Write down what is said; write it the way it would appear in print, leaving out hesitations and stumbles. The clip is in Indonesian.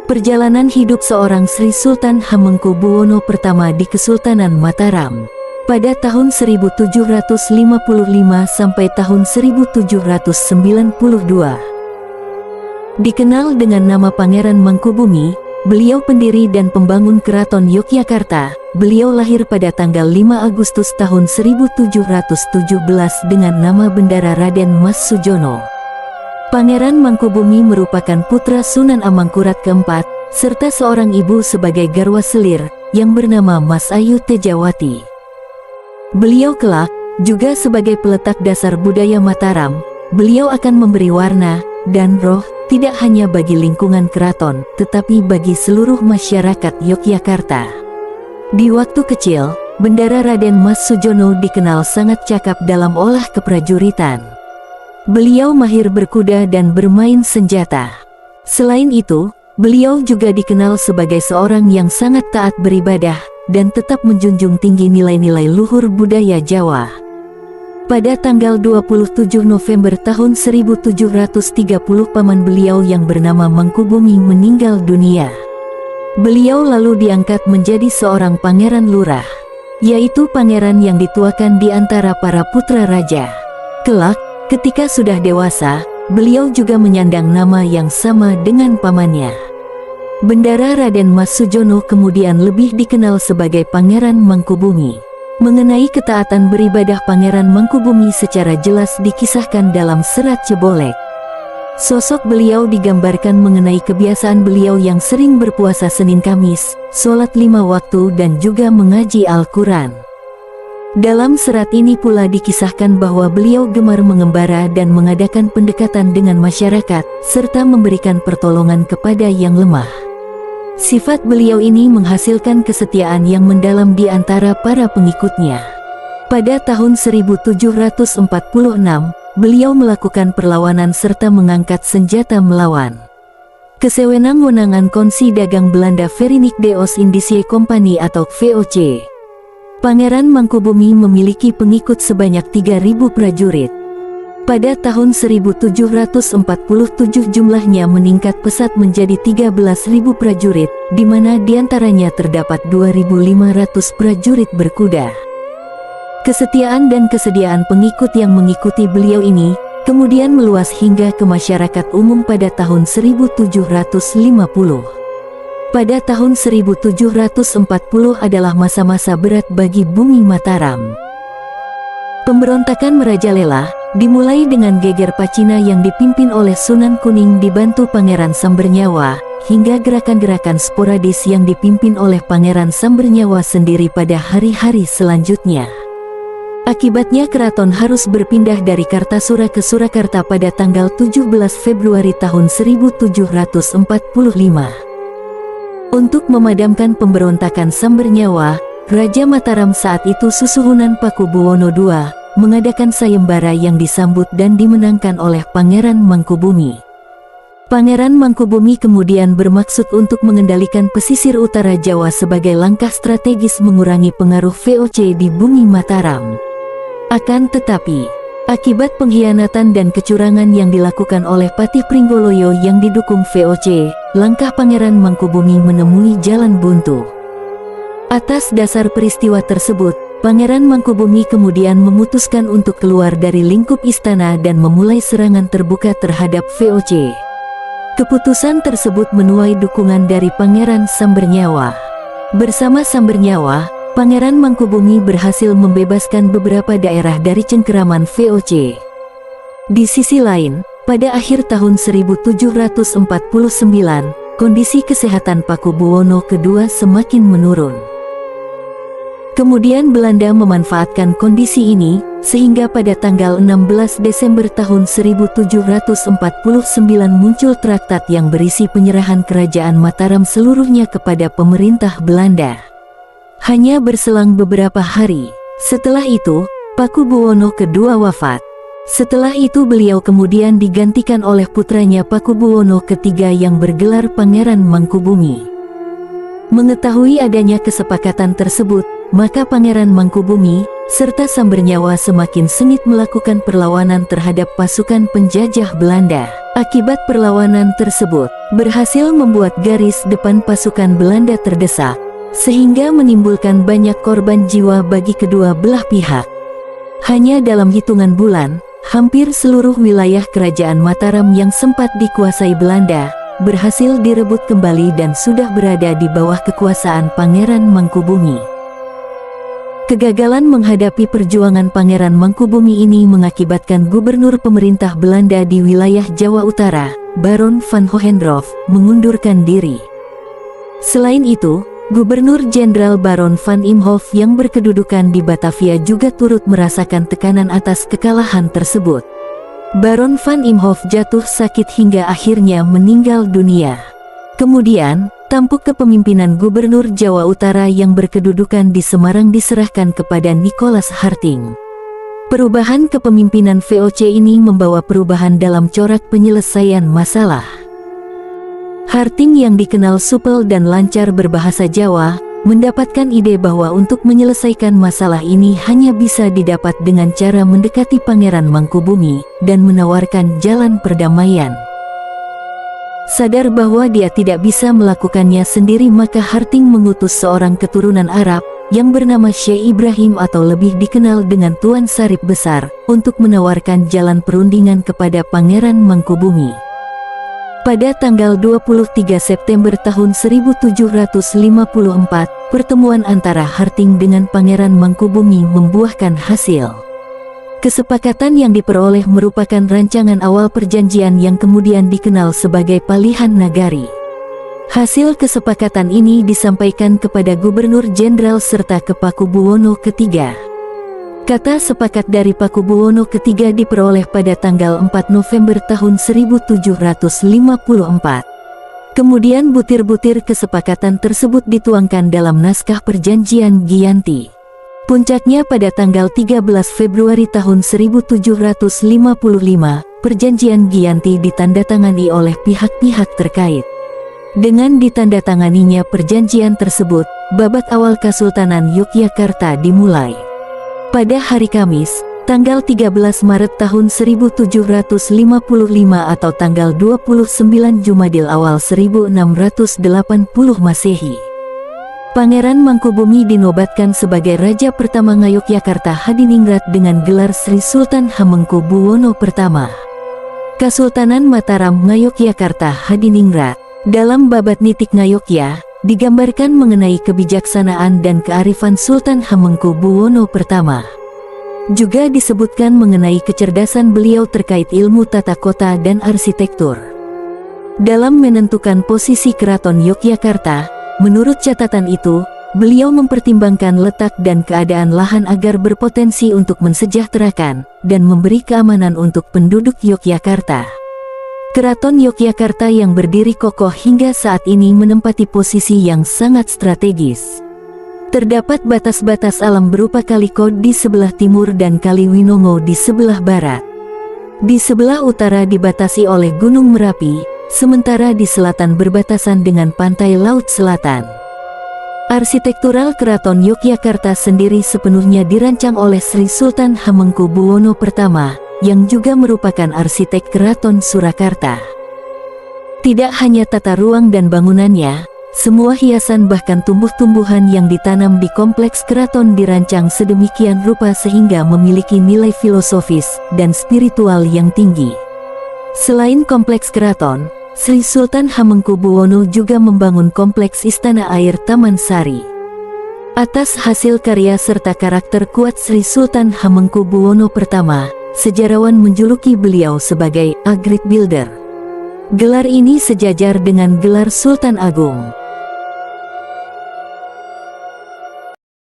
Perjalanan hidup seorang Sri Sultan Hamengkubuwono I di Kesultanan Mataram pada tahun 1755 sampai tahun 1792. Dikenal dengan nama Pangeran Mangkubumi, beliau pendiri dan pembangun Keraton Yogyakarta. Beliau lahir pada tanggal 5 Agustus tahun 1717 dengan nama Bendara Raden Mas Sujono. Pangeran Mangkubumi merupakan putra Sunan Amangkurat keempat, serta seorang ibu sebagai garwa selir, yang bernama Mas Ayu Tejawati. Beliau kelak, juga sebagai peletak dasar budaya Mataram, beliau akan memberi warna dan roh, tidak hanya bagi lingkungan keraton, tetapi bagi seluruh masyarakat Yogyakarta. Di waktu kecil, Bendara Raden Mas Sujono dikenal sangat cakap dalam olah keprajuritan. Beliau mahir berkuda dan bermain senjata. Selain itu, beliau juga dikenal sebagai seorang yang sangat taat beribadah dan tetap menjunjung tinggi nilai-nilai luhur budaya Jawa. Pada tanggal 27 November tahun 1730 paman beliau yang bernama Mangkubumi meninggal dunia. Beliau lalu diangkat menjadi seorang pangeran lurah, yaitu pangeran yang dituakan di antara para putra raja. Kelak, ketika sudah dewasa, beliau juga menyandang nama yang sama dengan pamannya. Bendara Raden Mas Sujono kemudian lebih dikenal sebagai Pangeran Mangkubumi. Mengenai ketaatan beribadah Pangeran Mangkubumi secara jelas dikisahkan dalam Serat Cebolek. Sosok beliau digambarkan mengenai kebiasaan beliau yang sering berpuasa Senin Kamis, sholat 5 waktu dan juga mengaji Al-Quran. Dalam serat ini pula dikisahkan bahwa beliau gemar mengembara dan mengadakan pendekatan dengan masyarakat, serta memberikan pertolongan kepada yang lemah. Sifat beliau ini menghasilkan kesetiaan yang mendalam di antara para pengikutnya. Pada tahun 1746, beliau melakukan perlawanan serta mengangkat senjata melawan kesewenang-wenangan Konsi Dagang Belanda Verenigde Oost-Indische Compagnie atau VOC. Pangeran Mangkubumi memiliki pengikut sebanyak 3.000 prajurit. Pada tahun 1747 jumlahnya meningkat pesat menjadi 13.000 prajurit, di mana diantaranya terdapat 2.500 prajurit berkuda. Kesetiaan dan kesediaan pengikut yang mengikuti beliau ini kemudian meluas hingga ke masyarakat umum pada tahun 1750. Pada tahun 1740 adalah masa-masa berat bagi bumi Mataram. Pemberontakan merajalela, dimulai dengan geger Pacina yang dipimpin oleh Sunan Kuning dibantu Pangeran Sambernyawa, hingga gerakan-gerakan sporadis yang dipimpin oleh Pangeran Sambernyawa sendiri pada hari-hari selanjutnya. Akibatnya keraton harus berpindah dari Kartasura ke Surakarta pada tanggal 17 Februari tahun 1745. Untuk memadamkan pemberontakan Sambernyawa, Raja Mataram saat itu Susuhunan Pakubuwono II, mengadakan sayembara yang disambut dan dimenangkan oleh Pangeran Mangkubumi. Pangeran Mangkubumi kemudian bermaksud untuk mengendalikan pesisir utara Jawa sebagai langkah strategis mengurangi pengaruh VOC di bumi Mataram. Akan tetapi, akibat pengkhianatan dan kecurangan yang dilakukan oleh Patih Pringgoloyo yang didukung VOC, langkah Pangeran Mangkubumi menemui jalan buntu. Atas dasar peristiwa tersebut, Pangeran Mangkubumi kemudian memutuskan untuk keluar dari lingkup istana dan memulai serangan terbuka terhadap VOC. Keputusan tersebut menuai dukungan dari Pangeran Sambernyawa. Bersama Sambernyawa, Pangeran Mangkubumi berhasil membebaskan beberapa daerah dari cengkeraman VOC. Di sisi lain, pada akhir tahun 1749, kondisi kesehatan Pakubuwono II semakin menurun. Kemudian Belanda memanfaatkan kondisi ini, sehingga pada tanggal 16 Desember tahun 1749 muncul traktat yang berisi penyerahan kerajaan Mataram seluruhnya kepada pemerintah Belanda. Hanya berselang beberapa hari setelah itu, Pakubuwono II wafat. Setelah itu beliau kemudian digantikan oleh putranya Pakubuwono III yang bergelar Pangeran Mangkubumi. Mengetahui adanya kesepakatan tersebut, maka Pangeran Mangkubumi serta Sambernyawa semakin sengit melakukan perlawanan terhadap pasukan penjajah Belanda. Akibat perlawanan tersebut, berhasil membuat garis depan pasukan Belanda terdesak, sehingga menimbulkan banyak korban jiwa bagi kedua belah pihak. Hanya dalam hitungan bulan, hampir seluruh wilayah kerajaan Mataram yang sempat dikuasai Belanda, berhasil direbut kembali dan sudah berada di bawah kekuasaan Pangeran Mangkubumi. Kegagalan menghadapi perjuangan Pangeran Mangkubumi ini mengakibatkan gubernur pemerintah Belanda di wilayah Jawa Utara, Baron van Hohendorff, mengundurkan diri. Selain itu, Gubernur Jenderal Baron van Imhoff yang berkedudukan di Batavia juga turut merasakan tekanan atas kekalahan tersebut. Baron van Imhoff jatuh sakit hingga akhirnya meninggal dunia. Kemudian, tampuk kepemimpinan Gubernur Jawa Utara yang berkedudukan di Semarang diserahkan kepada Nicholas Harting. Perubahan kepemimpinan VOC ini membawa perubahan dalam corak penyelesaian masalah. Harting yang dikenal supel dan lancar berbahasa Jawa, mendapatkan ide bahwa untuk menyelesaikan masalah ini hanya bisa didapat dengan cara mendekati Pangeran Mangkubumi dan menawarkan jalan perdamaian. Sadar bahwa dia tidak bisa melakukannya sendiri, maka Harting mengutus seorang keturunan Arab yang bernama Syekh Ibrahim atau lebih dikenal dengan Tuan Sarip Besar untuk menawarkan jalan perundingan kepada Pangeran Mangkubumi. Pada tanggal 23 September tahun 1754, pertemuan antara Harting dengan Pangeran Mangkubumi membuahkan hasil. Kesepakatan yang diperoleh merupakan rancangan awal perjanjian yang kemudian dikenal sebagai Palihan Nagari. Hasil kesepakatan ini disampaikan kepada Gubernur Jenderal serta ke Pakubuwono III. Kata sepakat dari Pakubuwono III diperoleh pada tanggal 4 November tahun 1754. Kemudian butir-butir kesepakatan tersebut dituangkan dalam naskah perjanjian Giyanti. Puncaknya pada tanggal 13 Februari tahun 1755, perjanjian Giyanti ditandatangani oleh pihak-pihak terkait. Dengan ditandatanganinya perjanjian tersebut, babak awal Kesultanan Yogyakarta dimulai. Pada hari Kamis, tanggal 13 Maret tahun 1755 atau tanggal 29 Jumadil awal 1680 Masehi. Pangeran Mangkubumi dinobatkan sebagai Raja pertama Ngayogyakarta Hadiningrat dengan gelar Sri Sultan Hamengkubuwono I. Kesultanan Mataram Ngayogyakarta Hadiningrat. Dalam babat Nitik Ngayogya, digambarkan mengenai kebijaksanaan dan kearifan Sultan Hamengkubuwono I. Juga disebutkan mengenai kecerdasan beliau terkait ilmu tata kota dan arsitektur. Dalam menentukan posisi Keraton Yogyakarta, menurut catatan itu, beliau mempertimbangkan letak dan keadaan lahan agar berpotensi untuk mensejahterakan dan memberi keamanan untuk penduduk Yogyakarta. Keraton Yogyakarta yang berdiri kokoh hingga saat ini menempati posisi yang sangat strategis. Terdapat batas-batas alam berupa Kali Kod di sebelah timur dan Kali Winongo di sebelah barat. Di sebelah utara dibatasi oleh Gunung Merapi, sementara di selatan berbatasan dengan pantai Laut Selatan. Arsitektural Keraton Yogyakarta sendiri sepenuhnya dirancang oleh Sri Sultan Hamengkubuwono I, yang juga merupakan arsitek Keraton Surakarta. Tidak hanya tata ruang dan bangunannya, semua hiasan bahkan tumbuh-tumbuhan yang ditanam di kompleks keraton dirancang sedemikian rupa sehingga memiliki nilai filosofis dan spiritual yang tinggi. Selain kompleks keraton, Sri Sultan Hamengkubuwono juga membangun kompleks Istana Air Taman Sari. Atas hasil karya serta karakter kuat Sri Sultan Hamengkubuwono I, sejarawan menjuluki beliau sebagai A Great Builder. Gelar ini sejajar dengan gelar Sultan Agung.